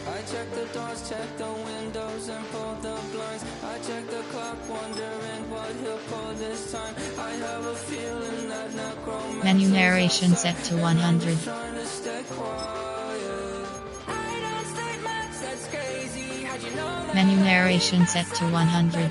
I check the doors, check the windows, and pull the blinds. I check the clock, wondering what he'll pull this time. I have a feeling that necromancer. Menu narration set to 100. Menu narration set to 100.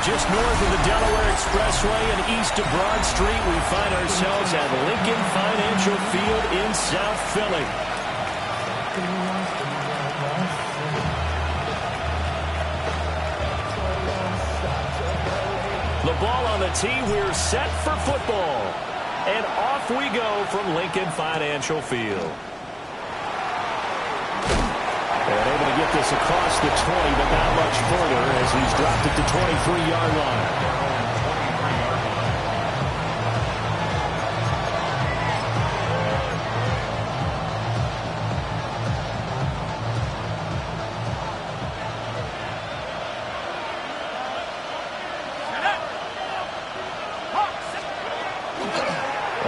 Just north of the Delaware Expressway and east of Broad Street, we find ourselves at Lincoln Financial Field in South Philly. The ball on the tee, we're set for football. And off we go from Lincoln Financial Field. And able to get this across the 20, but not much further as he's dropped it to 23-yard line.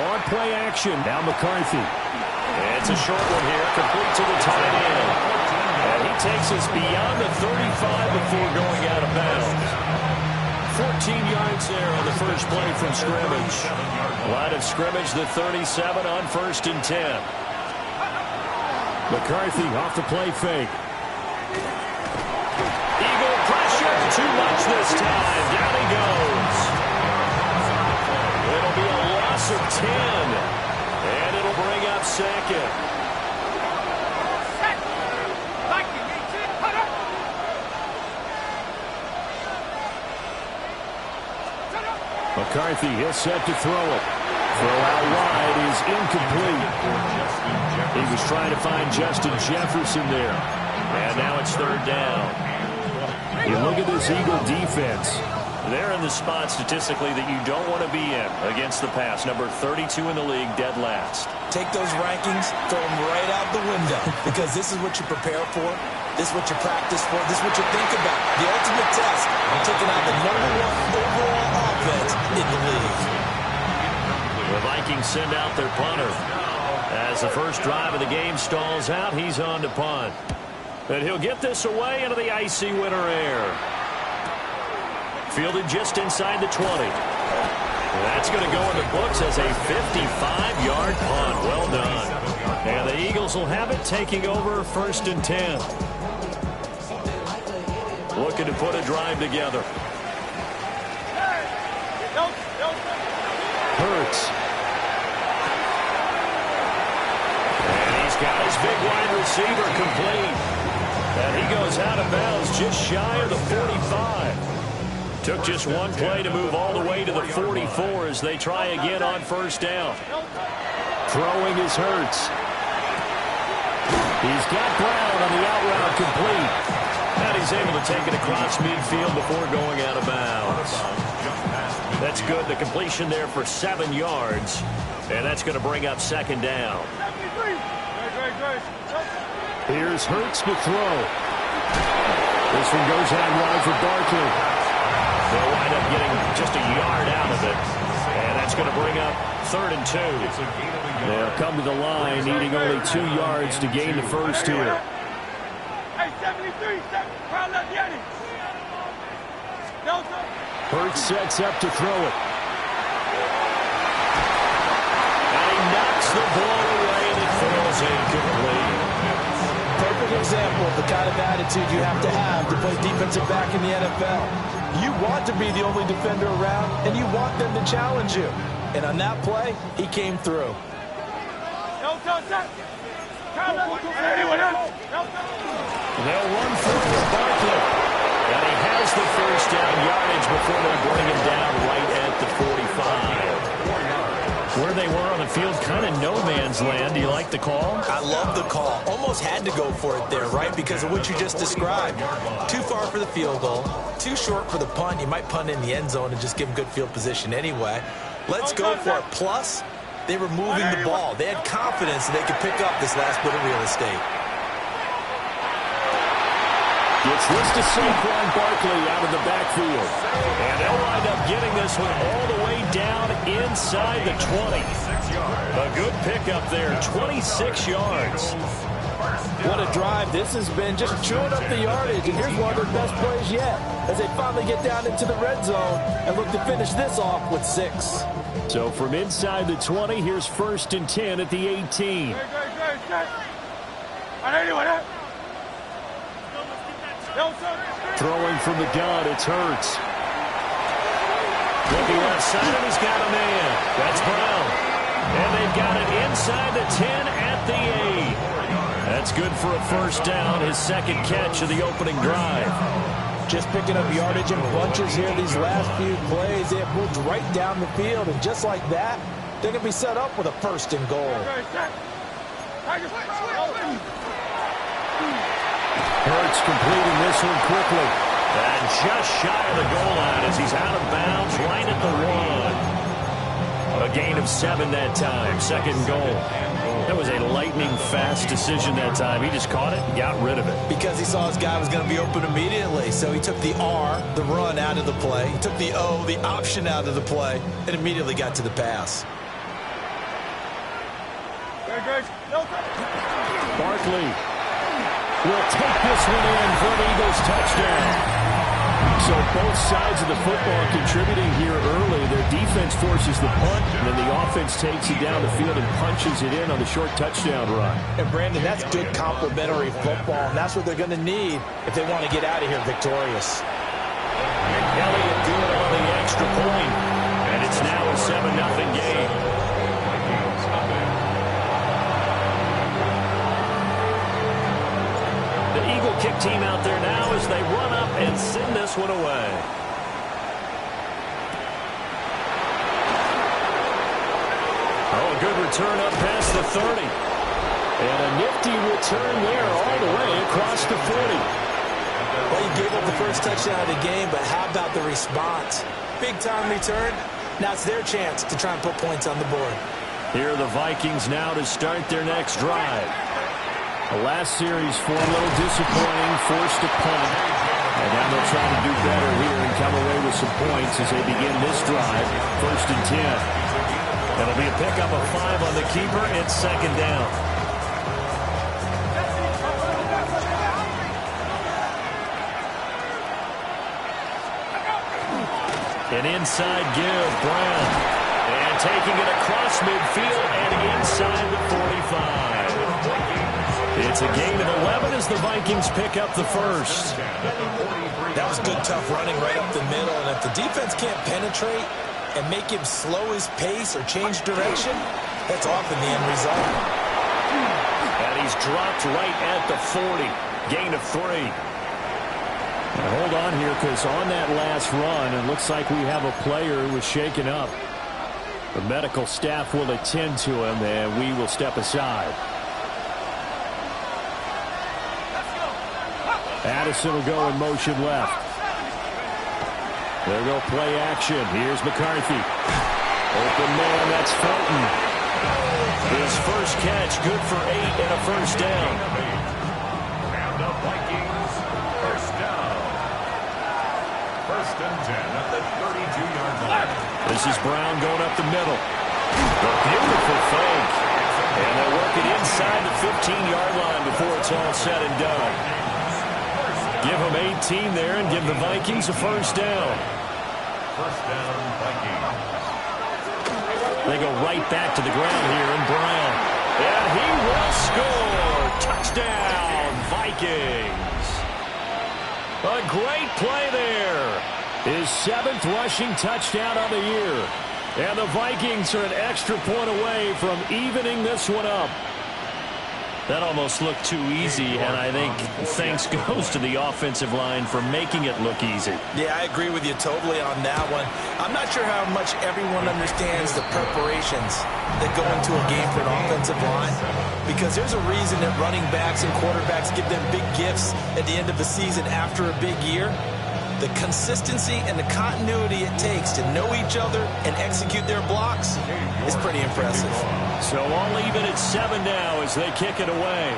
On play action, now McCarthy. It's a short one here, complete to the tight end. And he takes us beyond the 35 before going out of bounds. 14 yards there on the first play from scrimmage. Line of scrimmage, the 37 on 1st and 10. McCarthy off the play fake. Eagle pressure, too much this time. Down he goes. It'll be a loss of 10. And it'll bring up second. McCarthy is set to throw it. Throw out wide is incomplete. He was trying to find Justin Jefferson there. And now it's 3rd down. You look at this Eagle defense. They're in the spot statistically that you don't want to be in against the pass. Number 32 in the league, dead last. Take those rankings, throw them right out the window. Because this is what you prepare for. This is what you practice for. This is what you think about. The ultimate test of taking out the #1 overall offense in the league. The Vikings send out their punter. As the first drive of the game stalls out, he's on to punt. And he'll get this away into the icy winter air. Fielded just inside the 20. That's going to go in the books as a 55-yard punt. Well done. And the Eagles will have it, taking over 1st and 10. Looking to put a drive together. Hurts. And he's got his big wide receiver complete. And he goes out of bounds just shy of the 45. Took just one play to move all the way to the 44 as they try again on 1st down. Throwing is Hurts. He's got Brown on the out route complete. And he's able to take it across midfield before going out of bounds. That's good. The completion there for 7 yards. And that's going to bring up 2nd down. Here's Hurts to throw. This one goes out wide for Barkley. They'll wind up getting just a yard out of it. And that's going to bring up 3rd and 2. They'll come to the line, needing only 2 yards to gain the first here. Hurts sets up to throw it. And he knocks the ball away, and it falls incomplete. Perfect example of the kind of attitude you have to play defensive back in the NFL. You want to be the only defender around, and you want them to challenge you. And on that play, he came through. They'll run through with Barkley. And he has the first down yardage before they bring him down right at the 45. Where they were on the field, kind of no man's land. Do you like the call? I love the call. Almost had to go for it there, right? Because of what you just described. Too far for the field goal. Too short for the punt. You might punt in the end zone and just give them good field position anyway. Let's go for it. Plus, they were moving the ball. They had confidence that they could pick up this last bit of real estate. It's this to Saquon Barkley out of the backfield. And they'll wind up getting this one all the way down inside the 20. A good pickup there, 26 yards. What a drive this has been, just chewing up the yardage. And here's one of their best plays yet as they finally get down into the red zone and look to finish this off with 6. So from inside the 20, here's 1st and 10 at the 18. Throwing from the gun, it's Hurts. Looking left side, and he's got a man. That's Brown. And they've got it inside the 10 at the 8. That's good for a first down, his second catch of the opening drive. Just picking up yardage and bunches here these last few plays. They have moved right down the field, and just like that, they're going to be set up with a 1st and goal. Hurts completing this one quickly. And just shy of the goal line as he's out of bounds right at the 1. A gain of 7 that time. 2nd goal. That was a lightning-fast decision that time. He just caught it and got rid of it. Because he saw his guy was going to be open immediately. So he took the R, the run, out of the play. He took the O, the option, out of the play, and immediately got to the pass. Barkley will take this one in for an Eagles touchdown. So both sides of the football contributing here early. Their defense forces the punt, and then the offense takes it down the field and punches it in on the short touchdown run. And Brandon, that's good complementary football, and that's what they're going to need if they want to get out of here victorious. Elliott good on the extra point, and it's now a 7-0 game. The Eagle kick team out there now as they run up and send this one away. Oh, a good return up past the 30. And a nifty return there all the way across the 40. Well, you gave up the first touchdown of the game, but how about the response? Big-time return. Now it's their chance to try and put points on the board. Here are the Vikings now to start their next drive. The last series for a little disappointing, forced to punt. And now they'll try to do better here and come away with some points as they begin this drive. 1st and 10. That'll be a pickup of 5 on the keeper. It's 2nd down. An inside give, Brown. And taking it across midfield and inside the 45. It's a gain of 11 as the Vikings pick up the first. That was good, tough running right up the middle. And if the defense can't penetrate and make him slow his pace or change direction, that's often the end result. And he's dropped right at the 40. Gain of 3. Now hold on here, because on that last run, it looks like we have a player who was shaken up. The medical staff will attend to him, and we will step aside. Addison will go in motion left. There go play action. Here's McCarthy. Open man, that's Felton. His first catch, good for 8 and a first down. And the Vikings, first down. 1st and 10 at the 32-yard line. This is Brown going up the middle. A beautiful fake. And they'll work it inside the 15-yard line before it's all said and done. Give them 18 there and give the Vikings a first down. First down, Vikings. They go right back to the ground here, and Brown. And he will score. Touchdown, Vikings. A great play there. His 7th rushing touchdown of the year. And the Vikings are an extra point away from evening this one up. That almost looked too easy, and I think thanks goes to the offensive line for making it look easy. Yeah, I agree with you totally on that one. I'm not sure how much everyone understands the preparations that go into a game for an offensive line, because there's a reason that running backs and quarterbacks give them big gifts at the end of the season after a big year. The consistency and the continuity it takes to know each other and execute their blocks is pretty impressive. So all even at 7 now as they kick it away.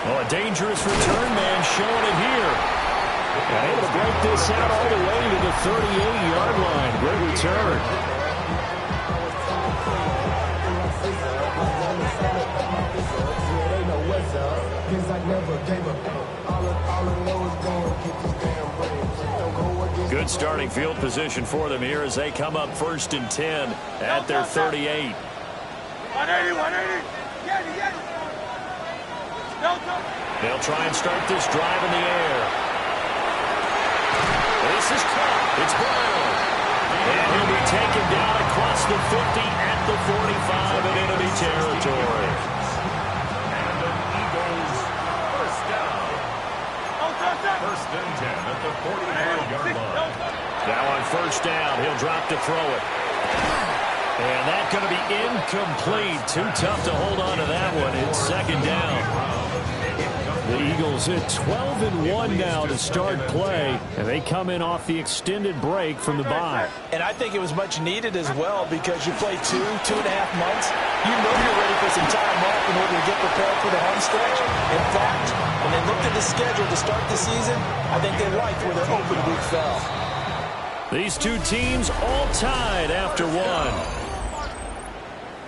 Oh, a dangerous return man showing it here. And able to break this out all the way to the 38-yard line. Great return. Good starting field position for them here as they come up 1st and 10 at their 38. 180. They'll try and start this drive in the air. This is caught. It's Brown. And he'll be taken down across the 50 at the 45 in enemy territory. And the Eagles first down. 1st and 10 at the 45-yard line. Now on 1st down, he'll drop to throw it. And that's going to be incomplete. Too tough to hold on to that one. It's 2nd down. The Eagles at 12-1 now to start play, and they come in off the extended break from the bye. And I think it was much needed as well, because you play 2.5 months. You know you're ready for some time off in order to get prepared for the home stretch. In fact, when they looked at the schedule to start the season, I think they liked where their open week fell. These two teams all tied after one.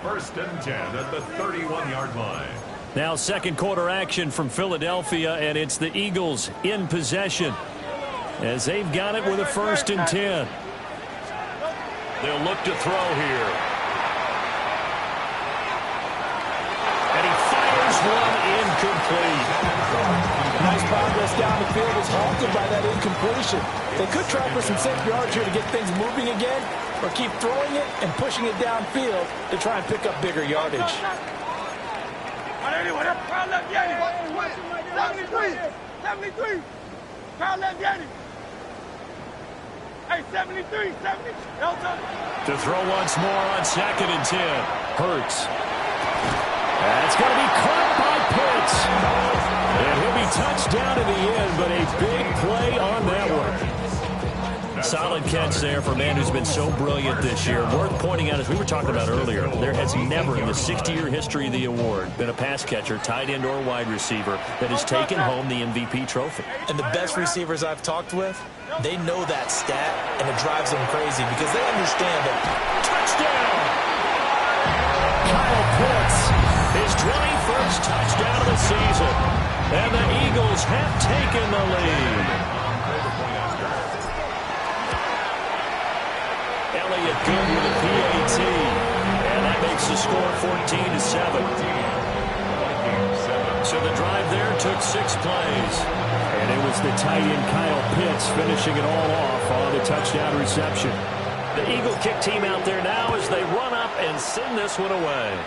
1st and 10 at the 31-yard line. Now 2nd quarter action from Philadelphia, and it's the Eagles in possession as they've got it with a 1st and 10. They'll look to throw here. And he fires one incomplete. Nice progress down the field was halted by that incompletion. They could try for some safe yards here to get things moving again, or keep throwing it and pushing it downfield to try and pick up bigger yardage. 73. Carl left Yanni. Hey, 73. To throw once more on 2nd and 10. Hurts. That's going to be caught by Pitts. And he'll be touched down in the end, but a big play on that one. Solid catch there for a man who's been so brilliant this year. Worth pointing out, as we were talking about earlier, there has never in the 60-year history of the award been a pass catcher, tight end, or wide receiver that has taken home the MVP trophy. And the best receivers I've talked with, they know that stat, and it drives them crazy because they understand that. Touchdown! Kyle Pitts, his 21st touchdown of the season. And the Eagles have taken the lead. Elliott good with a PAT. And that makes the score 14-7. So the drive there took 6 plays. And it was the tight end Kyle Pitts finishing it all off on the touchdown reception. The Eagle kick team out there now as they run up and send this one away.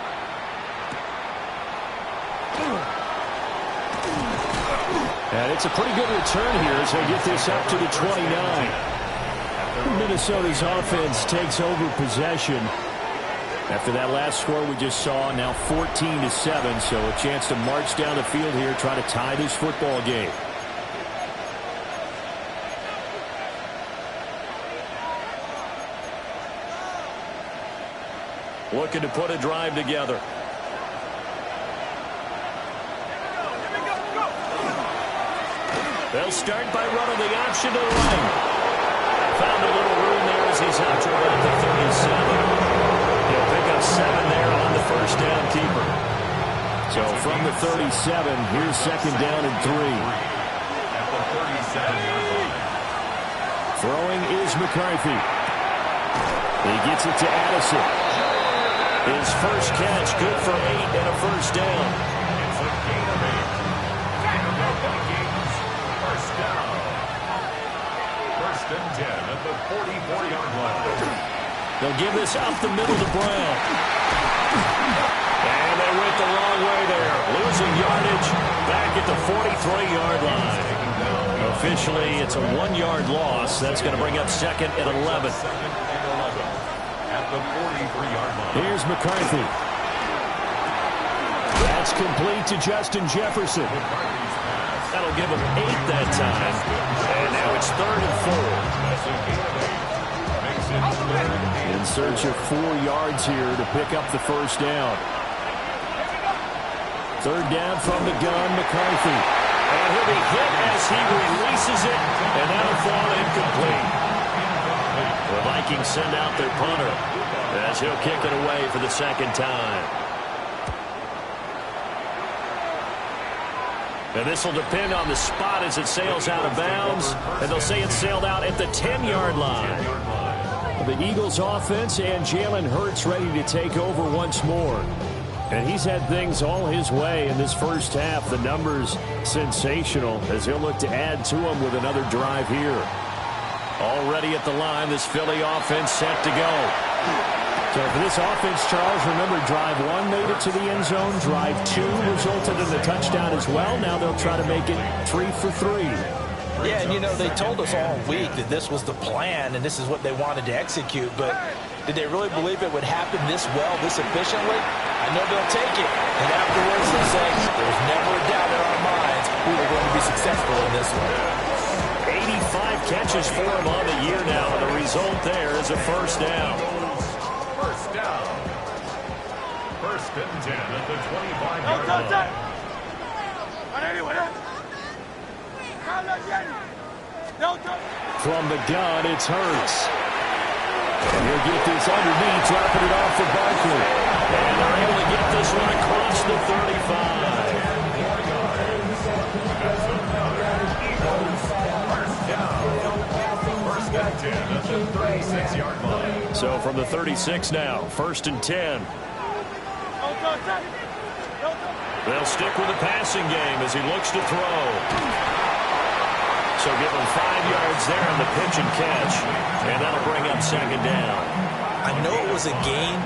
And it's a pretty good return here as they get this up to the 29. Minnesota's offense takes over possession. After that last score we just saw, now 14-7, so a chance to march down the field here, try to tie this football game. Looking to put a drive together. They'll start by running the option to the right. Found a little room there as he's out to about the 37. He'll pick up 7 there on the 1st down keeper. So from the 37, here's 2nd down and 3. At the 37-yard line. Throwing is McCarthy. He gets it to Addison. His first catch, good for 8 and a 1st down. It's a gain of 8. And the Vikings first down. 1st and 10 at the 44-yard line. They'll give this up the middle to Brown. And they went the wrong way there. Losing yardage back at the 43-yard line. Officially, it's a 1-yard loss. That's going to bring up second and 11. At the 43-yard line. Here's McCarthy. That's complete to Justin Jefferson. That'll give him 8 that time. And now it's 3rd and 4. In search of 4 yards here to pick up the first down. 3rd down from the gun, McCarthy. And he'll be hit as he releases it, and that'll fall incomplete. The Vikings send out their punter as he'll kick it away for the second time. And this will depend on the spot as it sails out of bounds, and they'll say it sailed out at the 10-yard line. The Eagles offense and Jalen Hurts ready to take over once more. And he's had things all his way in this first half. The numbers sensational as he'll look to add to them with another drive here. Already at the line, this Philly offense set to go. So for this offense, Charles, remember drive 1 made it to the end zone. Drive 2 resulted in a touchdown as well. Now they'll try to make it 3 for 3. Yeah, and you know, they told us all week that this was the plan and this is what they wanted to execute, but did they really believe it would happen this well, this efficiently? I know they'll take it. And afterwards they'll say, there's never a doubt in our minds we were going to be successful in this one. 85 catches for him on the year now. The result there is a first down. First down. 1st and 10 at the 25-yard line. From the gun, it's Hurts. And he'll get this underneath, dropping it off for Barkley. And they're able to get this one across the 35. First and 10 at the 36-yard line. So from the 36 now, 1st and 10. They'll stick with the passing game as he looks to throw. So give him 5 yards there on the pitch and catch. And that'll bring up second down. I know it was a gain,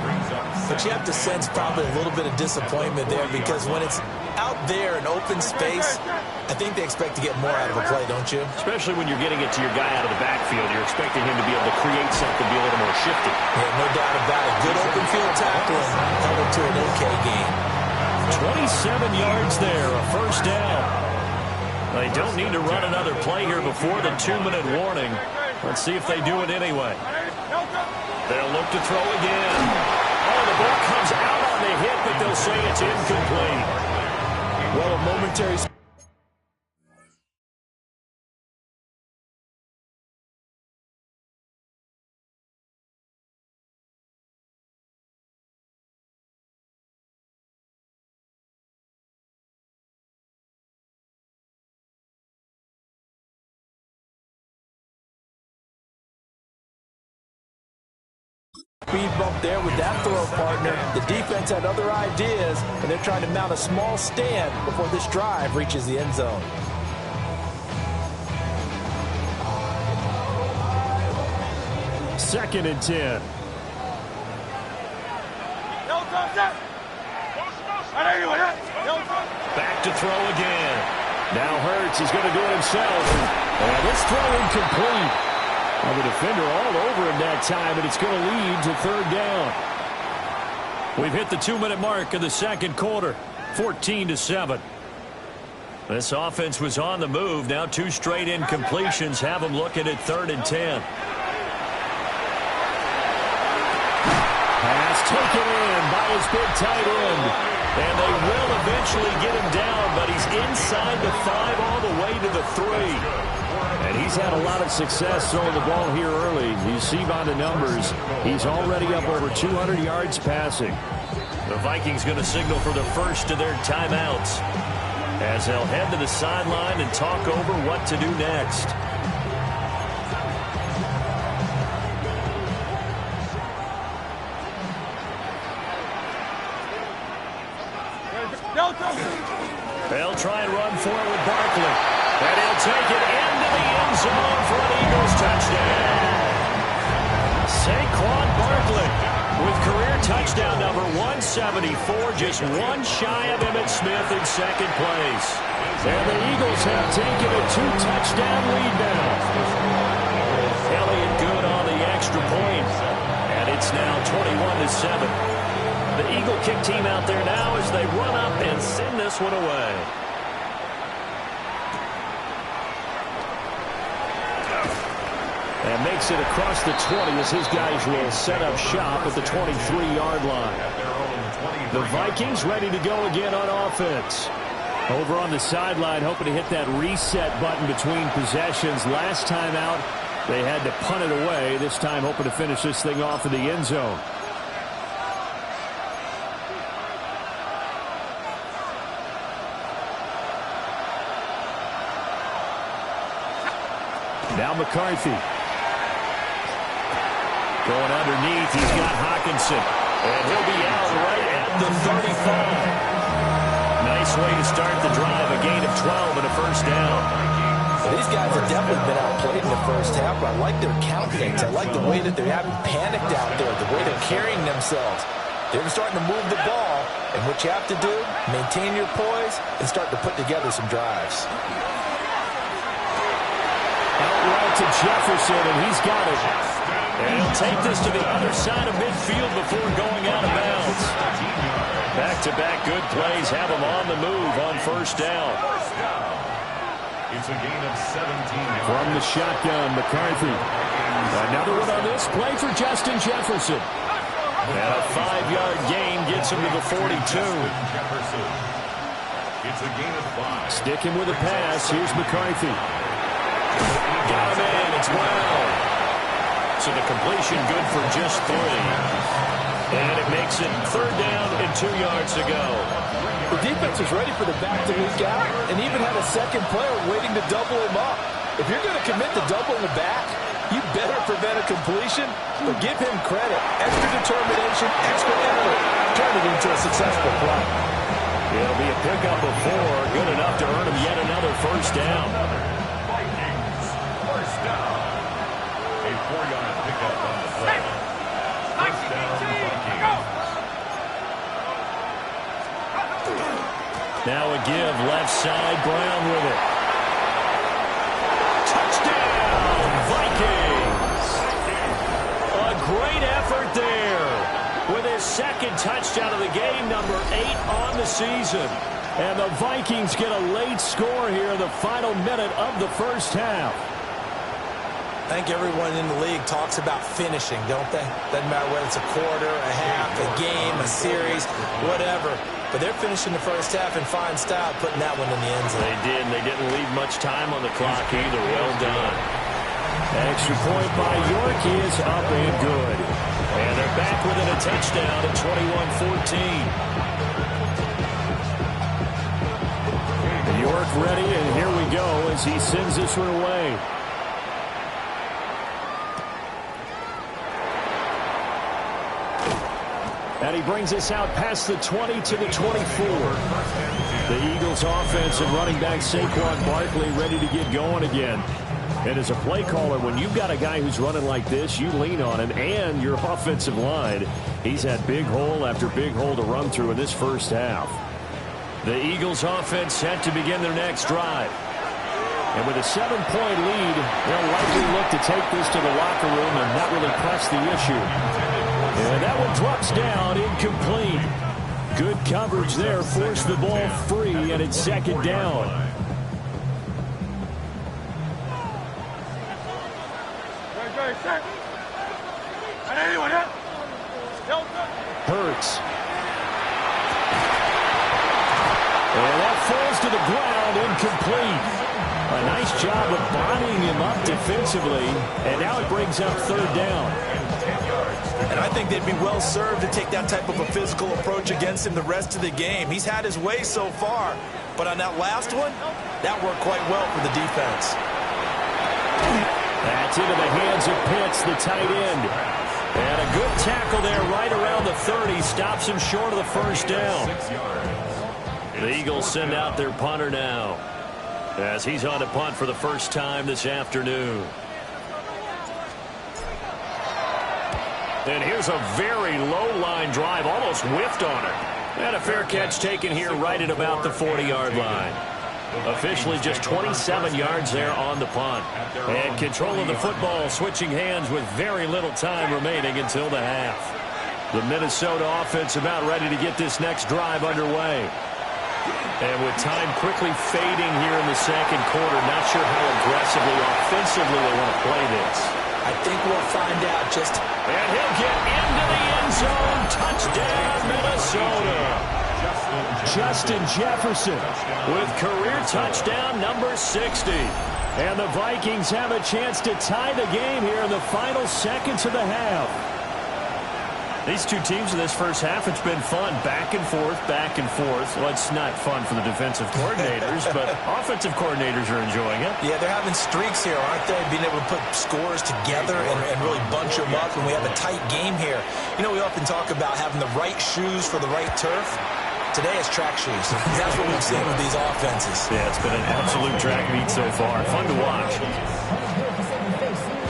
but you have to sense probably a little bit of disappointment there because when it's out there in open space, I think they expect to get more out of a play, don't you? Especially when you're getting it to your guy out of the backfield. You're expecting him to be able to create something, be a little more shifty. Yeah, no doubt about it. Good open field tackling held it to an okay gain. 27 yards there, a first down. They don't need to run another play here before the 2-minute warning. Let's see if they do it anyway. They'll look to throw again. Oh, the ball comes out on the hit, but they'll say it's incomplete. Well, a momentary... speed bump there with that throw partner. The defense had other ideas, and they're trying to mount a small stand before this drive reaches the end zone. Second and 10. Back to throw again. Now Hurts is going to do it himself. And this throw incomplete. Well, the defender all over him that time, and it's going to lead to third down. We've hit the 2-minute mark of the second quarter, 14-7. This offense was on the move. Now 2 straight incompletions have them looking at 3rd and 10. Pass taken in by his big tight end. And they will eventually get him down, but he's inside the 5 all the way to the 3. And he's had a lot of success throwing the ball here early. You see by the numbers, he's already up over 200 yards passing. The Vikings going to signal for the first of their timeouts as they'll head to the sideline and talk over what to do next. They'll try and run for it with Barkley. And he'll take it into the end zone for an Eagles touchdown. Saquon Barkley touchdown number 174, just one shy of Emmitt Smith in second place. And the Eagles have taken a 2-touchdown lead now. Elliott good on the extra point, and it's now 21-7. The Eagle kick team out there now as they run up and send this one away. And makes it across the 20 as his guys will set up shop at the 23-yard line. The Vikings ready to go again on offense. Over on the sideline, hoping to hit that reset button between possessions. Last time out, they had to punt it away. This time, hoping to finish this thing off in the end zone. Now McCarthy. Going underneath, he's got Hockenson. And he'll be out right at the 35. Nice way to start the drive, a gain of 12 and a first down. Well, these guys have definitely been outplayed in the first half, but I like their countenance. I like the way that they're having panicked out there, the way they're carrying themselves. They're starting to move the ball, and what you have to do, maintain your poise and start to put together some drives. Outright to Jefferson, and he's got it. And he'll take this to the other side of midfield before going out of bounds. Back-to-back good plays have him on the move on first down. It's a gain of 17. From the shotgun, McCarthy. Another one on this play for Justin Jefferson. And a 5-yard gain gets him to the 42. It's a gain of 5. Sticking with a pass, here's McCarthy. Got him in, it's Brown. So the completion good for just 3. And it makes it third down and 2 yards to go. The defense was ready for the back to leak out and even had a second player waiting to double him up. If you're going to commit to doubling the back, you better prevent a completion, but give him credit. Extra determination, extra effort. Turn it into a successful play. It'll be a pickup of 4, good enough to earn him yet another first down. Vikings, first down. A 4-yard pickup on the play. First down, Vikings. Now a give, left side, Brown with it. Touchdown, Vikings! A great effort there with his second touchdown of the game, number 8 on the season. And the Vikings get a late score here in the final minute of the first half. I think everyone in the league talks about finishing, don't they? Doesn't matter whether it's a quarter, a half, a game, a series, whatever. But they're finishing the first half in fine style, putting that one in the end zone. They did, and they didn't leave much time on the clock either. Well done. Extra point by York is up and good. And they're back within a touchdown at 21-14. York ready, and here we go as he sends this one away. And he brings us out past the 20 to the 24. The Eagles offense and running back Saquon Barkley ready to get going again. And as a play caller, when you've got a guy who's running like this, you lean on him and your offensive line. He's had big hole after big hole to run through in this first half. The Eagles offense set to begin their next drive. And with a 7-point lead, they'll likely look to take this to the locker room and not really press the issue. And that one drops down, incomplete. Good coverage there, forced the ball free, and it's second down. Hurts. And that falls to the ground, incomplete. A nice job of bodying him up defensively, and now it brings up third down. And I think they'd be well served to take that type of a physical approach against him the rest of the game. He's had his way so far, but on that last one, that worked quite well for the defense. That's into the hands of Pitts, the tight end. And a good tackle there right around the 30. Stops him short of the first down. The Eagles send out their punter now, as he's on to punt for the first time this afternoon. And here's a very low line drive, almost whiffed on her. And a fair catch taken here right at about the 40-yard line. Officially just 27 yards there on the punt. And control of the football switching hands with very little time remaining until the half. The Minnesota offense about ready to get this next drive underway. And with time quickly fading here in the second quarter, not sure how aggressively, offensively they want to play this. I think we'll find out just... And he'll get into the end zone. Touchdown, Minnesota. Justin Jefferson with career touchdown number 60. And the Vikings have a chance to tie the game here in the final seconds of the half. These two teams in this first half, it's been fun. Back and forth, back and forth. Well, it's not fun for the defensive coordinators, but offensive coordinators are enjoying it. Yeah, they're having streaks here, aren't they? Being able to put scores together and really bunch them up when we have a tight game here. You know, we often talk about having the right shoes for the right turf. Today is track shoes. That's what we've seen with these offenses. Yeah, it's been an absolute track meet so far. Fun to watch.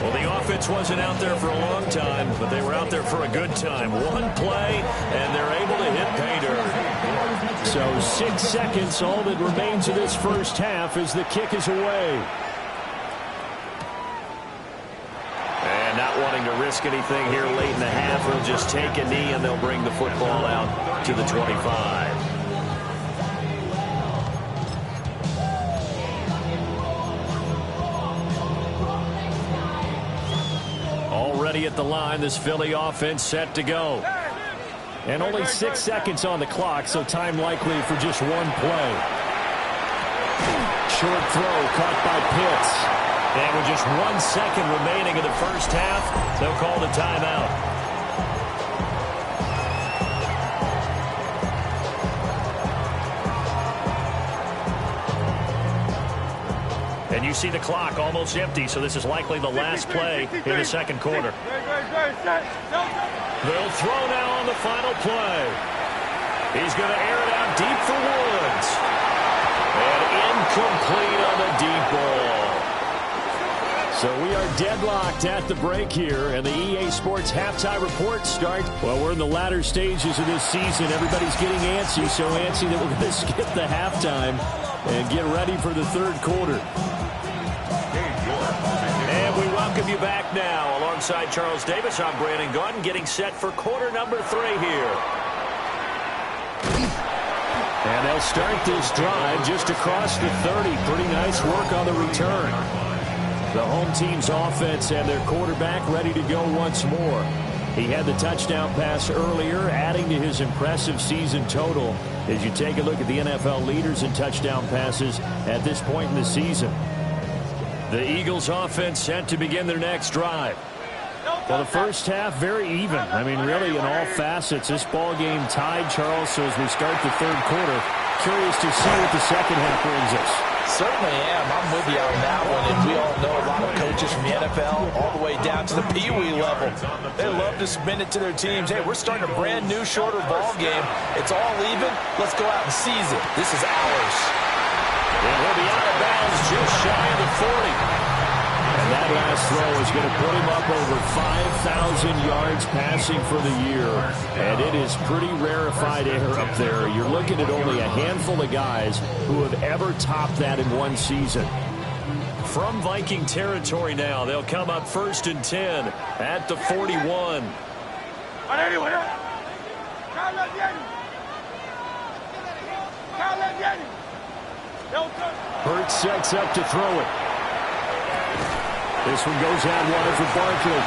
Well, the offense wasn't out there for a long time, but they were out there for a good time. One play, and they're able to hit pay dirt. So 6 seconds, all that remains of this first half as the kick is away. And not wanting to risk anything here late in the half, they'll just take a knee, and they'll bring the football out to the 25. Already at the line, this Philly offense set to go. And only 6 seconds on the clock, so time likely for just one play. Short throw caught by Pitts. And with just 1 second remaining in the first half, they'll call the timeout. And you see the clock almost empty, so this is likely the last play in the second quarter. They'll throw now on the final play. He's going to air it out deep for Woods. And incomplete on the deep ball. So we are deadlocked at the break here, and the EA Sports halftime reports start. Well, we're in the latter stages of this season. Everybody's getting antsy, so antsy that we're going to skip the halftime and get ready for the third quarter. And we welcome you back now. Alongside Charles Davis, I'm Brandon Gaudin, getting set for quarter number 3 here. And they'll start this drive just across the 30. Pretty nice work on the return. The home team's offense and their quarterback ready to go once more. He had the touchdown pass earlier, adding to his impressive season total as you take a look at the NFL leaders in touchdown passes at this point in the season. The Eagles offense set to begin their next drive. Well, the first half, very even. I mean, really, in all facets, this ball game tied, Charles. So as we start the third quarter, curious to see what the second half brings us. Certainly am. I'm with you on that one. And we all know a lot of coaches from the NFL all the way down to the Pee-wee level. They love to submit it to their teams. Hey, we're starting a brand new, shorter ball game. It's all even. Let's go out and seize it. This is ours. And he'll be out of bounds just shy of the 40. And that last throw is going to put him up over 5,000 yards passing for the year. And it is pretty rarefied air up there. You're looking at only a handful of guys who have ever topped that in one season. From Viking territory now, they'll come up 1st and 10 at the 41. Hurts sets up to throw it. This one goes out wide for Barkley.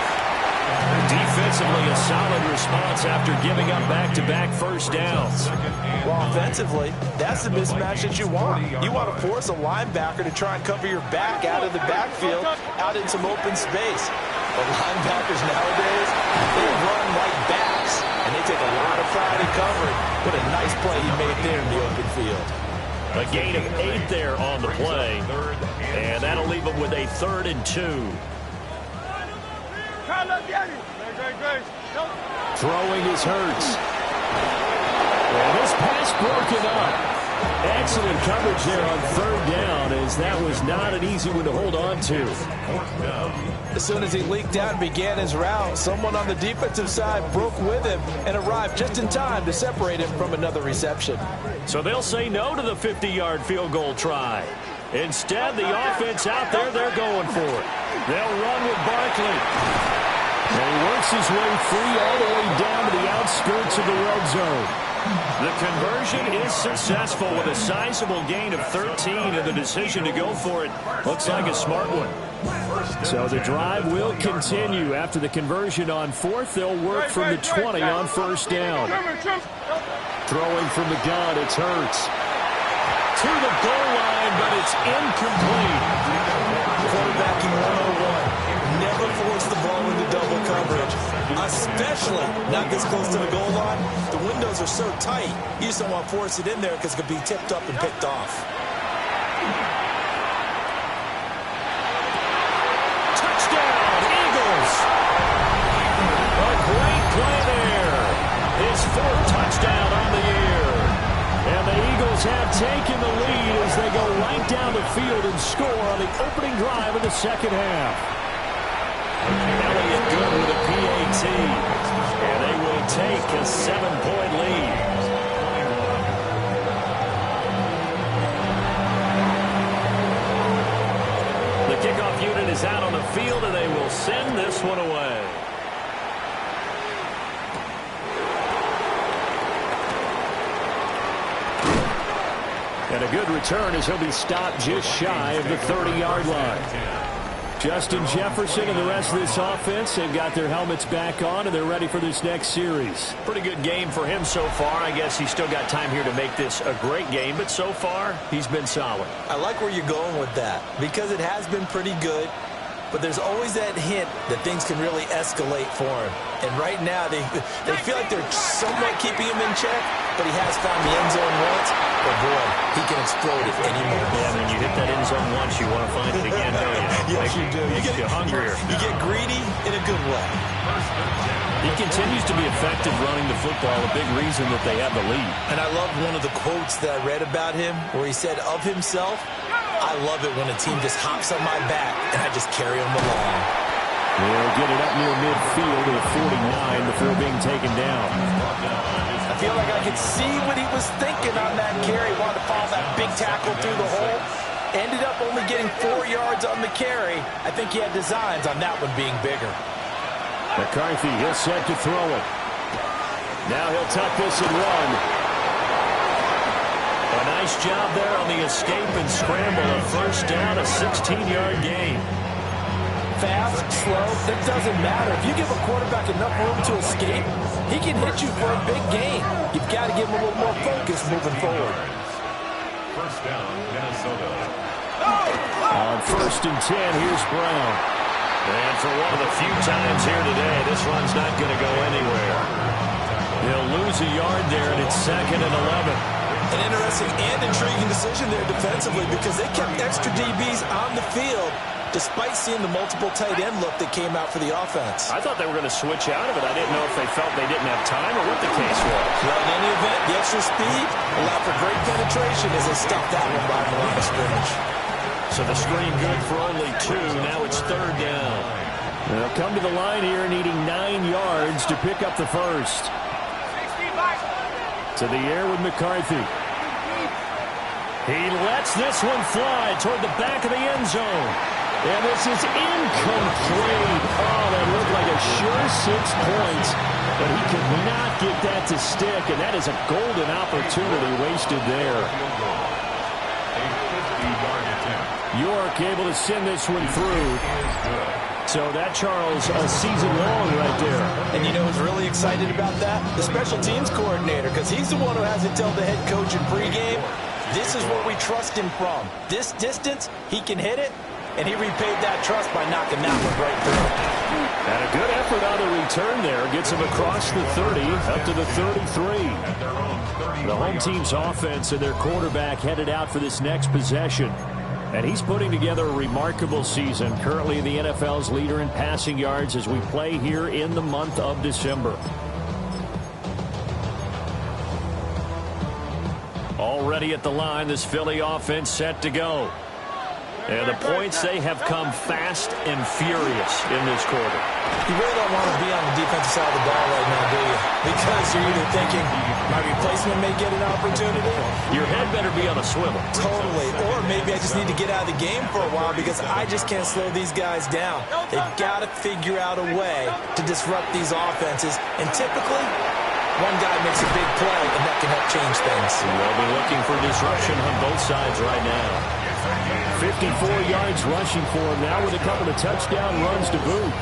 Defensively, a solid response after giving up back-to-back first downs. Well, offensively, that's the mismatch that you want. You want to force a linebacker to try and cover your back out of the backfield, out in some open space. But linebackers nowadays, they run like backs, and they take a lot of pride in covering. What a nice play he made there in the open field. A gain of 8 there on the play. And that'll leave him with a 3rd and 2. Throwing is Hurts. And this pass broken up. Excellent coverage there on third down, as that was not an easy one to hold on to. As soon as he leaked out and began his route, someone on the defensive side broke with him and arrived just in time to separate him from another reception. So they'll say no to the 50-yard field goal try. Instead, the offense out there, they're going for it. They'll run with Barkley. And he works his way free all the way down to the outskirts of the red zone. The conversion is successful with a sizable gain of 13, and the decision to go for it looks like a smart one. So the drive will continue. After the conversion on fourth, they'll work from the 20 on first down. Throwing from the gun, it's Hurts. To the goal line, but it's incomplete. Quarterbacking 101. Never force the ball into double coverage, especially not this close to the goal line. The windows are so tight, you just don't want to force it in there because it could be tipped up and picked off. Touchdown, Eagles! A great play there. His fourth touchdown on the year. And the Eagles have taken the lead as they go right down the field and score on the opening drive of the second half. Elliott good with a PAT. And they will take a 7-point lead. The kickoff unit is out on the field, and they will send this one away. And a good return as he'll be stopped just shy of the 30-yard line. Justin Jefferson and the rest of this offense, they've got their helmets back on, and they're ready for this next series. Pretty good game for him so far. I guess he's still got time here to make this a great game, but so far, he's been solid. I like where you're going with that, because it has been pretty good, but there's always that hint that things can really escalate for him. And right now, they feel like they're somewhat keeping him in check, but he has found the end zone once. But boy, he can explode at any moment. Yeah, when you hit that end zone once, you want to find it again, don't you? Yes, you do. Makes you hungrier. You get greedy in a good way. He continues to be effective running the football, a big reason that they have the lead. And I love one of the quotes that I read about him where he said of himself, I love it when a team just hops on my back and I just carry them along. They'll get it up near midfield to the 49 before being taken down. I feel like I could see what he was thinking on that carry. Wanted to follow that big tackle through the hole. Ended up only getting 4 yards on the carry. I think he had designs on that one being bigger. McCarthy, he'll set to throw it. Now he'll tuck this and run. A nice job there on the escape and scramble. A first down, a 16-yard gain. Fast, slow, it doesn't matter. If you give a quarterback enough room to escape, he can hit you for a big gain. You've got to give him a little more focus moving forward. First down, Minnesota. On first and 10, here's Brown. And for one of the few times here today, this run's not going to go anywhere. They'll lose a yard there, and it's 2nd and 11. An interesting and intriguing decision there defensively because they kept extra DBs on the field despite seeing the multiple tight end look that came out for the offense. I thought they were going to switch out of it. I didn't know if they felt they didn't have time or what the case was. Well, in any event, the extra speed allowed for great penetration as they stopped that one by the line of scrimmage. So the screen good for only 2. Now it's 3rd down. They'll come to the line here needing 9 yards to pick up the first. To the air with McCarthy. He lets this one fly toward the back of the end zone. And this is incomplete. Oh, that looked like a sure 6 points. But he could not get that to stick. And that is a golden opportunity wasted there. York able to send this one through. So that, Charles, a season long right there. And you know who's really excited about that? The special teams coordinator, because he's the one who has to tell the head coach in pregame, this is where we trust him from. This distance, he can hit it, and he repaid that trust by knocking that one right through. And a good effort on the return there. Gets him across the 30, up to the 33. The home team's offense and their quarterback headed out for this next possession. And he's putting together a remarkable season. Currently the NFL's leader in passing yards as we play here in the month of December. Already ready at the line. This Philly offense set to go. And the points, they have come fast and furious in this quarter. You really don't want to be on the defensive side of the ball right now, do you? Because you're either thinking, my replacement may get an opportunity. Your head better be on a swivel. Totally. Or maybe I just need to get out of the game for a while because I just can't slow these guys down. They've got to figure out a way to disrupt these offenses. And typically, one guy makes a big play, and that can help change things. We'll be looking for disruption on both sides right now. 54 yards rushing for him now with a couple of touchdown runs to boot.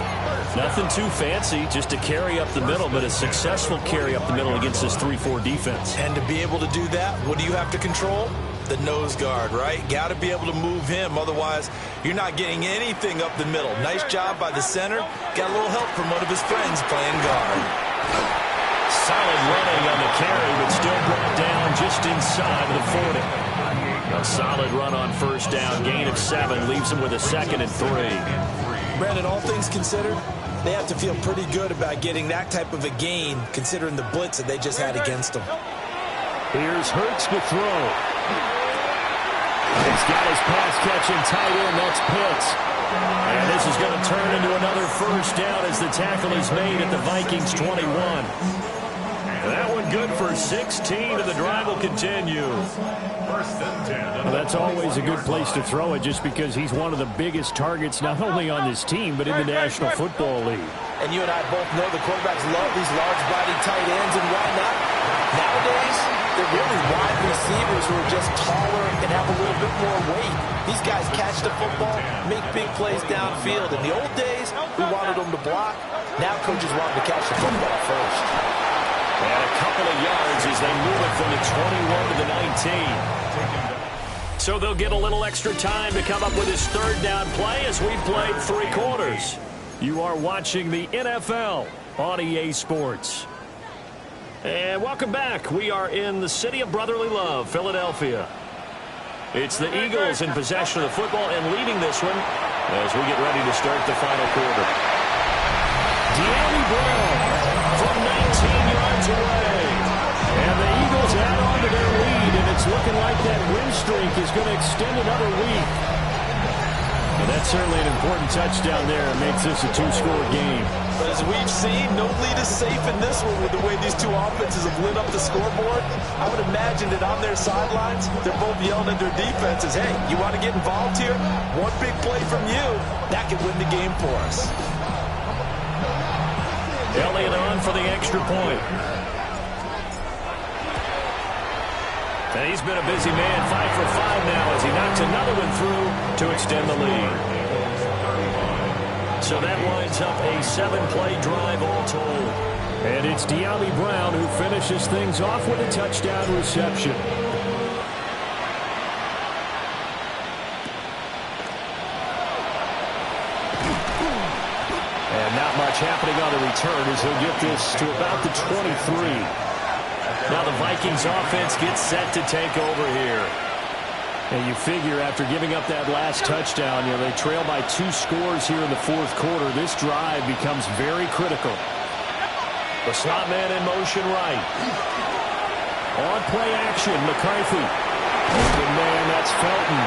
Nothing too fancy, just a carry up the middle, but a successful carry up the middle against this 3-4 defense. And to be able to do that, what do you have to control? The nose guard, right? Got to be able to move him. Otherwise, you're not getting anything up the middle. Nice job by the center. Got a little help from one of his friends playing guard. Solid running on the carry, but still brought down just inside of the 40. A solid run on first down. Gain of 7 leaves him with a 2nd and 3. Brandon, all things considered, they have to feel pretty good about getting that type of a gain considering the blitz that they just had against them. Here's Hurts to throw. He's got his pass-catching tight end. That's Pitts. And this is going to turn into another first down as the tackle is made at the Vikings 21. That one good for 16, and the drive will continue. Well, that's always a good place to throw it just because he's one of the biggest targets not only on this team but in the National Football League. And you and I both know the quarterbacks love these large-bodied tight ends, and why not? Nowadays, they're really wide receivers who are just taller and have a little bit more weight. These guys catch the football, make big plays downfield. In the old days, we wanted them to block. Now coaches want them to catch the football first. And a couple of yards as they move it from the 21 to the 19. So they'll get a little extra time to come up with his third down play as we played 3 quarters. You are watching the NFL on EA Sports. And welcome back. We are in the city of brotherly love, Philadelphia. It's the Eagles in possession of the football and leading this one as we get ready to start the final quarter. Dyami Brown from 19 yards away. And the Eagles add on to their lead, and it's looking like that win streak is going to extend another week. Well, that's certainly an important touchdown there. It makes this a 2-score game. But as we've seen, no lead is safe in this one with the way these two offenses have lit up the scoreboard. I would imagine that on their sidelines, they're both yelling at their defenses, hey, you want to get involved here? One big play from you, that could win the game for us. Elliott on for the extra point. And he's been a busy man, 5 for 5 now as he knocks another one through to extend the lead. So that winds up a 7-play drive all told. And it's Dyami Brown who finishes things off with a touchdown reception. And not much happening on the return as he'll get this to about the 23. Now the Vikings offense gets set to take over here. And you figure after giving up that last touchdown, they trail by 2 scores here in the 4th quarter. This drive becomes very critical. The slot man in motion right. On play action, McCarthy. Open man, that's Felton.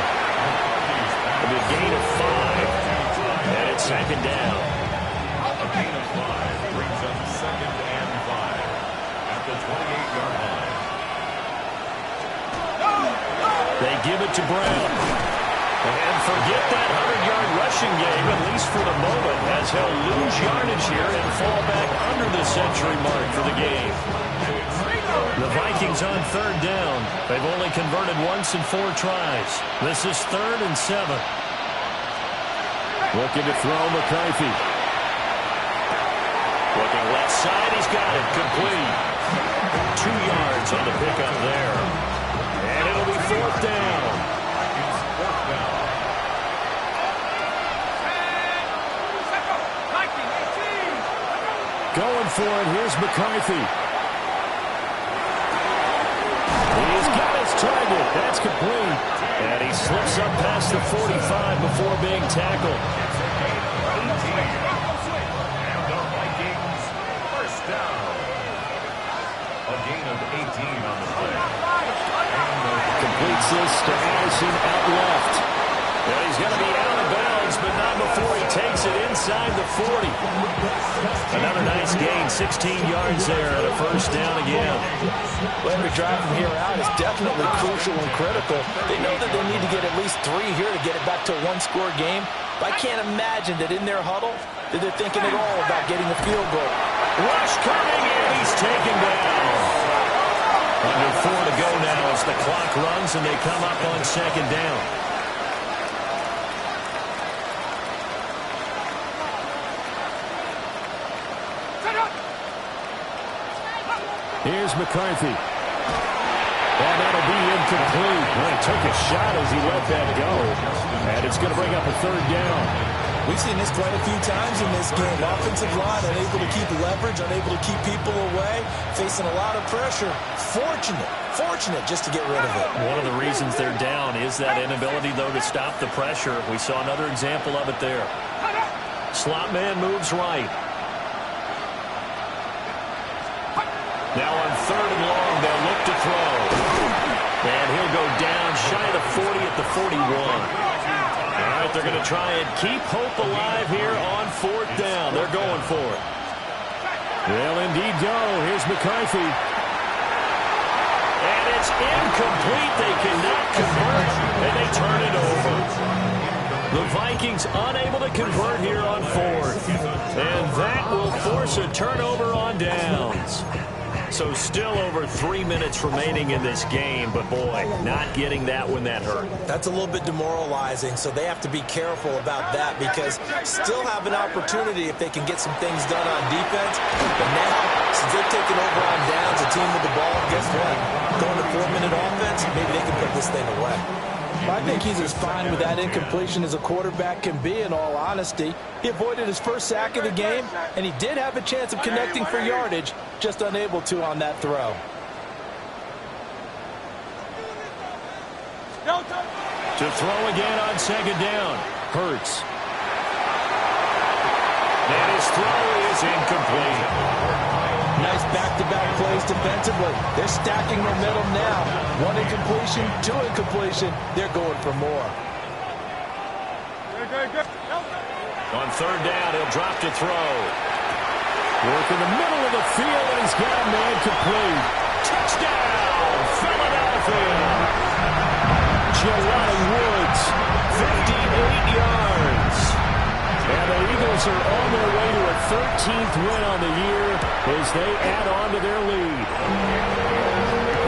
A big gain of 5. And it's 2nd down. A gain of 5 brings up 2nd and 5 at the 28-yard line. They give it to Brown. And forget that 100-yard rushing game, at least for the moment, as he'll lose yardage here and fall back under the century mark for the game. The Vikings on 3rd down. They've only converted once in 4 tries. This is 3rd and 7. Looking to throw McCarthy. Looking left side, he's got it. Complete. 2 yards on the pickup there. And it'll be 4th down. Going for it. Here's McCarthy. He's got his target. That's complete. And he slips up past the 45 before being tackled. And the Vikings first down. A gain of 18 on the play. to Addison out left. And he's going to be out of bounds, but not before he takes it inside the 40. Another nice gain, 16 yards there, and a first down again. Well, every drive from here out is definitely crucial and critical. They know that they need to get at least 3 here to get it back to a one-score game. But I can't imagine that in their huddle that they're thinking at all about getting a field goal. Rush coming, and he's taken down. Under 4 to go now as the clock runs and they come up on second down. Here's McCarthy. And that'll be incomplete. Well, he took a shot as he let that go. And it's going to bring up a third down. We've seen this quite a few times in this game. Offensive line unable to keep leverage, unable to keep people away, facing a lot of pressure. Fortunate just to get rid of it. One of the reasons they're down is that inability, though, to stop the pressure. We saw another example of it there. Slot man moves right. Now on 3rd and long, they'll look to throw. And he'll go down shy of the 40 at the 41. All right, they're going to try and keep hope alive here on 4th down. They're going for it. They'll indeed go. Here's McCarthy. And it's incomplete. They cannot convert, and they turn it over. The Vikings unable to convert here on 4th. And that will force a turnover on downs. So still over 3 minutes remaining in this game, but boy, not getting that when that hurt. That's a little bit demoralizing, so they have to be careful about that because still have an opportunity if they can get some things done on defense. But now, since they've taken over on downs, a team with the ball, guess what? Going to 4-minute offense, maybe they can put this thing away. I think he's as fine with that incompletion as a quarterback can be, in all honesty. He avoided his first sack of the game, and he did have a chance of connecting for yardage, just unable to on that throw. To throw again on 2nd down. Hurts. And his throw is incomplete. Nice back-to-back plays defensively. They're stacking momentum now. 1 incompletion, 2 incompletion. They're going for more. On 3rd down, he'll drop to throw. Work in the middle of the field, and he's got a man complete. Touchdown, Philadelphia. Jelani Woods, 58 yards. And the Eagles are on their way to a 13th win on the year as they add on to their lead.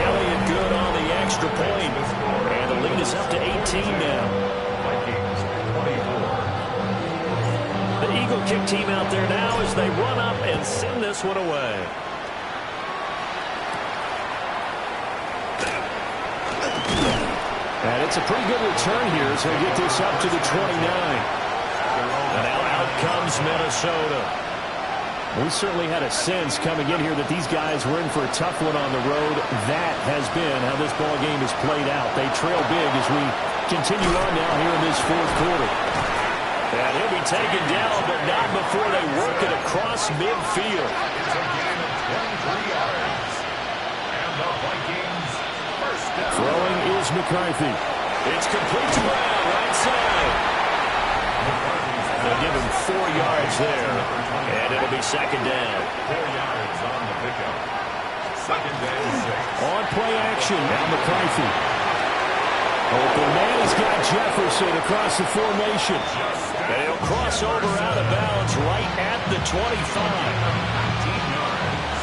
Elliott good on the extra point, and the lead is up to 18 now. The Eagle kick team out there now as they run up and send this one away. And it's a pretty good return here as they get this up to the 29. And now out comes Minnesota. We certainly had a sense coming in here that these guys were in for a tough one on the road. That has been how this ball game has played out. They trail big as we continue on now here in this 4th quarter. And he'll be taken down, but not before they work it across midfield. Throwing is McCarthy. It's complete to Brown, right side. They'll give him 4 yards there, and it'll be 2nd down. 4 yards on the pickup. 2nd and 6. On play action, now McCarthy. Open man has got Jefferson across the formation. And he'll cross over out of bounds right at the 25. 19 yards.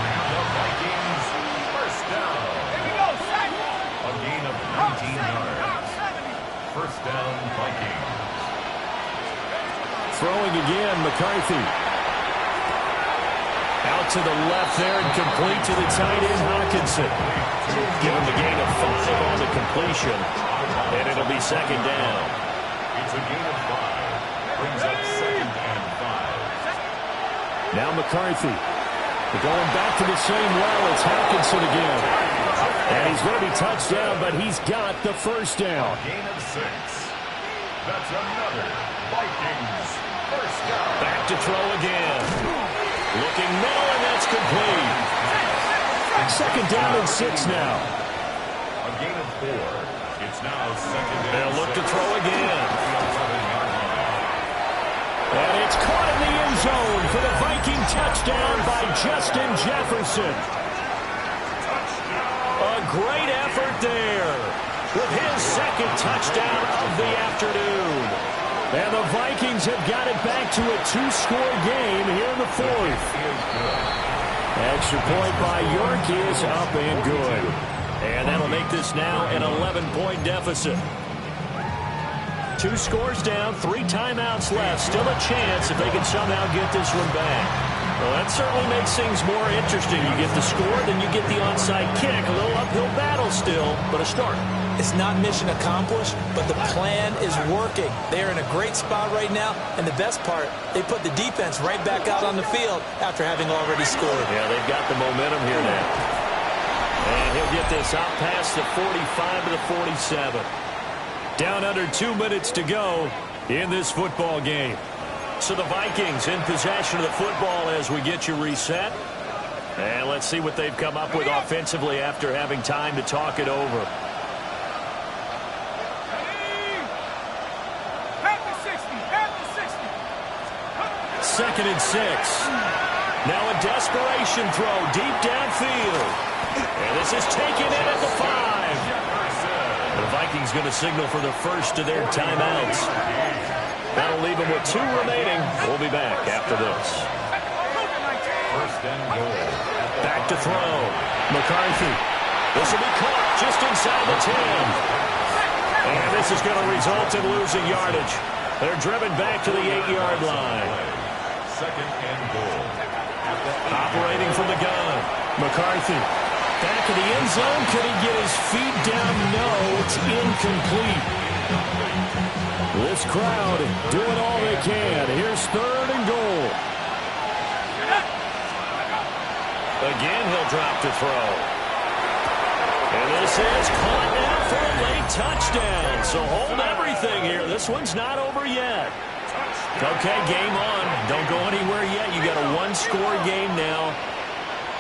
And the Vikings, first down. A gain of 19 yards. First down, Vikings. Throwing again, McCarthy. Out to the left there and complete to the tight end, Hockenson. Give him the gain of 5 on the completion, and it'll be 2nd down. It's a gain of 5. Brings up 2nd and 5. Now McCarthy. They're going back to the same well. It's Hockenson again. And he's going to be touched down, but he's got the first down. A gain of 6. That's another Vikings first down. Back to throw again. Looking middle, and that's complete. 2nd down and 6 now. A gain of 4. It's now second. They'll look to throw again. And it's caught in the end zone for the Viking touchdown by Justin Jefferson. A great effort there with his second touchdown of the afternoon. And the Vikings have got it back to a 2-score game here in the fourth. Extra point by York is up and good. And that'll make this now an 11-point deficit. 2 scores down, 3 timeouts left. Still a chance if they can somehow get this one back. Well, that certainly makes things more interesting. You get the score, then you get the onside kick. A little uphill battle still, but a start. It's not mission accomplished, but the plan is working. They're in a great spot right now, and the best part, they put the defense right back out on the field after having already scored. Yeah, they've got the momentum here now. And he'll get this out past the 45 to the 47. Down under 2 minutes to go in this football game. So the Vikings in possession of the football as we get you reset. And let's see what they've come up with offensively after having time to talk it over. Second and 6. Now a desperation throw deep downfield. And this is taken in at the 5. The Vikings going to signal for the first of their timeouts. That'll leave them with 2 remaining. We'll be back after this. First and goal. Back to throw. McCarthy. This will be caught just inside the 10. And this is going to result in losing yardage. They're driven back to the 8-yard line. Second and goal. Operating from the gun. McCarthy. Back in the end zone. Could he get his feet down? No, it's incomplete. This crowd doing all they can. Here's third and goal. Again, he'll drop to throw. And this is caught now for a late touchdown. So hold everything here. This one's not over yet. Okay, game on. Don't go anywhere yet. You got a 1-score game now.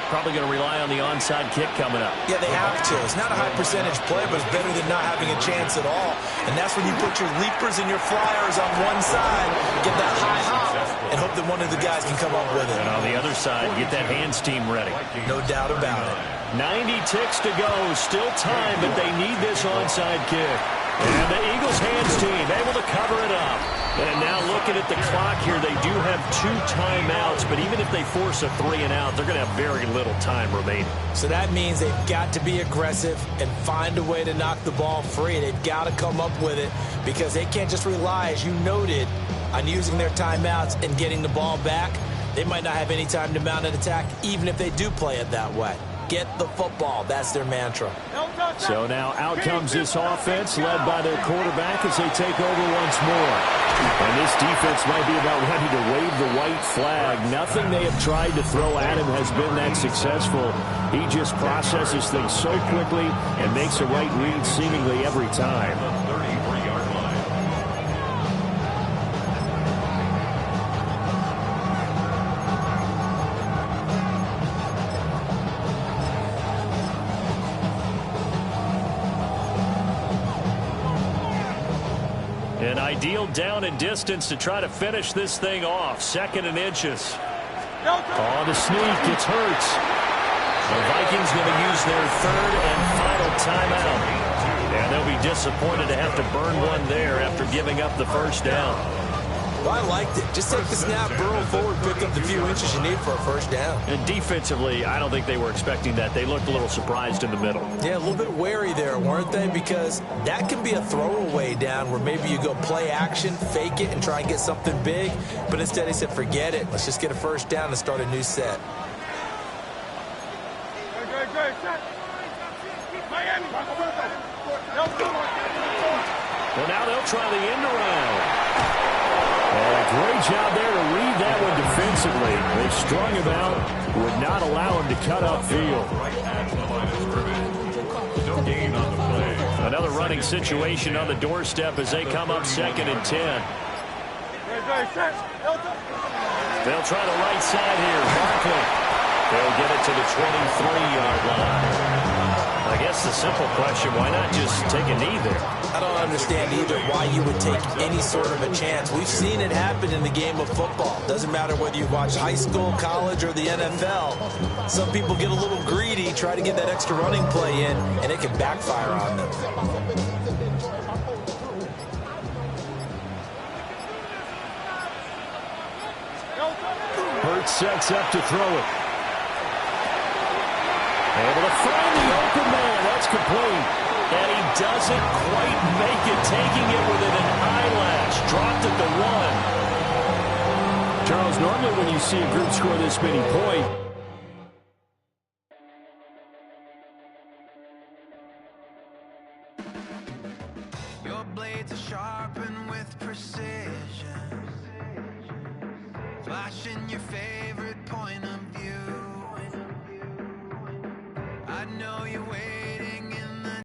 Probably going to rely on the onside kick coming up. Yeah, they have to. It's not a high percentage play, but it's better than not having a chance at all. And that's when you put your leapers and your flyers on one side, get that high hop, and hope that one of the guys can come up with it. And on the other side, get that hands team ready. No doubt about it. 90 ticks to go. Still time, but they need this onside kick. And the Eagles hands team able to cover it up. And now looking at the clock here, they do have 2 timeouts, but even if they force a 3-and-out, they're going to have very little time remaining. So that means they've got to be aggressive and find a way to knock the ball free. They've got to come up with it because they can't just rely, as you noted, on using their timeouts and getting the ball back. They might not have any time to mount an attack, even if they do play it that way. Get the football. That's their mantra. So now out comes this offense led by their quarterback as they take over once more. And this defense might be about ready to wave the white flag. Nothing they have tried to throw at him has been that successful. He just processes things so quickly and makes a right read seemingly every time. The 33-yard line. An ideal down and distance to try to finish this thing off. 2nd and inches. Oh, the sneak. It's Hurts. The Vikings going to use their 3rd and final timeout. And they'll be disappointed to have to burn one there after giving up the first down. Well, I liked it. Just take the snap, burrow forward, pick up the few inches you need for a first down. And defensively, I don't think they were expecting that. They looked a little surprised in the middle. Yeah, a little bit wary there, weren't they? Because that can be a throwaway down where maybe you go play action, fake it, and try and get something big. But instead, they said, forget it. Let's just get a first down and start a new set. Well, now they'll try the end around. Great job there to read that one defensively. They strung him out, would not allow him to cut upfield. No gain on the play. Another running situation on the doorstep as they come up 2nd and 10. They'll try the right side here. Barkley. They'll get it to the 23-yard line. I guess the simple question, why not just take a knee there? I don't understand either why you would take any sort of a chance. We've seen it happen in the game of football. Doesn't matter whether you watch high school, college, or the NFL. Some people get a little greedy, try to get that extra running play in, and it can backfire on them. Hurts sets up to throw it. Able to find the open man. That's complete. And he doesn't quite make it, taking it within an eyelash. Dropped at the 1. Charles, normally when you see a group score this many points, Your blades are sharpened with precision, flashing your favorite point of